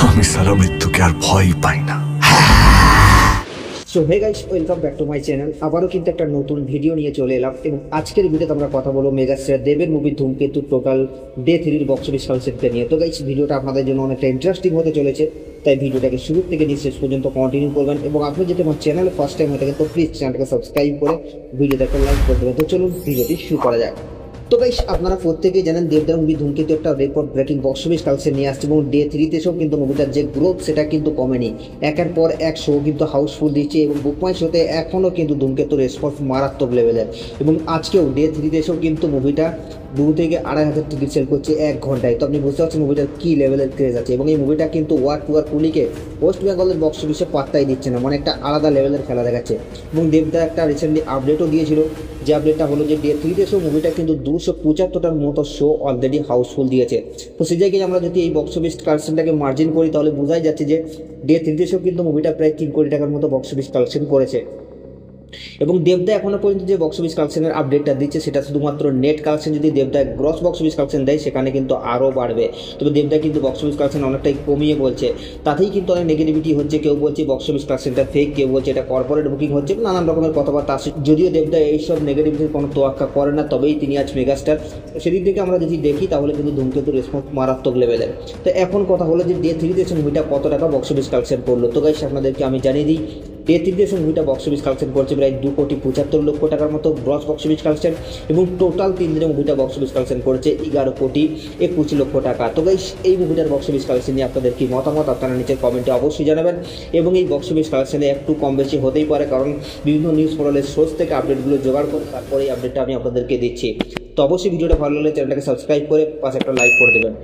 আমি সারা মৃত্যুকে আর ভয় পাই না। So hey guys, welcome back to my channel. আবারও কিন্তু একটা নতুন ভিডিও নিয়ে চলে এলাম এবং আজকের ভিডিওতে আমরা কথা বলবো মেগাস্টার দেবের মুভি ধূমকেতু টোটাল ডে 3 বক্স অফিস কালেকশনকে নিয়ে। তো গাইস, ভিডিওটা আপনাদের জন্য অনেকটা ইন্টারেস্টিং হতে চলেছে, তাই ভিডিওটাকে শুরু থেকে শেষ পর্যন্ত কন্টিনিউ করবেন এবং আপনি যদি আমার চ্যানেলে ফার্স্ট টাইম হয়ে থাকেন তো প্লিজ চ্যানেলটাকে সাবস্ক্রাইব করে ভিডিওতে একটা লাইক করে দেবেন। তো চলুন ভিডিওটি শুরু করা যাক। তো গাইস, আপনারা প্রত্যেকেই জানেন দেবদার মুভি ধূমকেতু একটা record breaking box office collection নিয়ে আসছে এবং ডে 3 তেও কিন্তু মুভিটার যে গ্রোথ সেটা কিন্তু কমেনি। একের পর এক শো কিন্তু হাউসফুল দিচ্ছে এবং বুক মাই শোতে এখনও কিন্তু ধূমকেতুর রেসপন্স মারাত্মক লেভেলের এবং আজকেও ডে 3 তেও কিন্তু মুভিটা 2 থেকে 2,500 টিকিট সেল করছে 1 ঘন্টায়। তো আপনি বুঝতে পারছেন মুভিটার কী লেভেলের ক্রেজ আছে এবং এই মুভিটা কিন্তু ওয়ার টু আর কুলিকে ওয়েস্ট বেঙ্গলের বক্স অফিসে পাত্তাই দিচ্ছে না, মানে একটা আলাদা লেভেলের খেলা দেখাচ্ছে। এবং দেবদা একটা রিসেন্টলি আপডেটও দিয়েছিল, যে আপডেটটা হলো যে ডে 3 শো মুভিটা কিন্তু 275টার মতো শো অলরেডি হাউসফুল দিয়েছে। তো সেই জায়গায় আমরা যদি এই বক্স অফিস কালেকশনটাকে মার্জিন করি তাহলে বোঝাই যাচ্ছে যে ডে 3 শো কিন্তু মুভিটা প্রায় 3 কোটি টাকার মতো বক্স অফিস কালেকশন করেছে। এবং দেবদা এখনো পর্যন্ত যে বক্স অফিস কালেকশনের আপডেটটা দিচ্ছে সেটা শুধুমাত্র নেট কালেকশন। যদি দেবদা গ্রস বক্স অফিস কালেকশন দেয় সেখানে কিন্তু আরও বাড়বে, তবে দেবদা কিন্তু বক্স অফিস কালেকশন অনেকটাই কমিয়ে বলছে। তাতেই কিন্তু অনেক নেগেটিভিটি হচ্ছে, কেউ বলছে বক্স অফিস কালেকশনটা ফেক, কেউ বলছে এটা কর্পোরেট বুকিং হচ্ছে, নানান রকমের কথাবার্তা আসে। যদিও দেবদা এইসব নেগেটিভিটির কোনো তোয়াক্কা করে না, তবেই তিনি আজ মেগাস্টার। সেদিক থেকে আমরা যদি দেখি তাহলে কিন্তু ধূমকেতুর রেসপন্স মারাত্মক লেভেলের। তো এখন কথা হলো যে ডে 3 মুভিটা কত টাকা বক্স অফিস কালেকশন করলো। তো গাইস, আপনাদেরকে আমি জানিয়ে দিই ডে 3 মুভিটা বক্স অফিস কালেকশন করছে প্রায় 2,75,00,000 টাকার মতো গ্রস বক্স অফিস কালেকশন এবং টোটাল 3 দিনে মুভিটা বক্স অফিস কালেকশন করেছে 11,21,00,000 টাকা। তো গাইস, এই মুভিটার বক্স অফিস কালেকশন নিয়ে আপনাদের কি মতামত আপনারা নিচের কমেন্টে অবশ্যই জানাবেন এবং এই বক্স অফিস কালেকশনে একটু কম বেশি হতেই পারে, কারণ বিভিন্ন নিউজ পোর্টালের সোর্স থেকে আপডেটগুলো জোগাড় করে তারপরে এই আপডেটটা আমি আপনাদেরকে দিচ্ছি। তো অবশ্যই ভিডিওটা ভালো লাগলে চ্যানেলটাকে সাবস্ক্রাইব করে পাশে একটা লাইক করে দেবেন।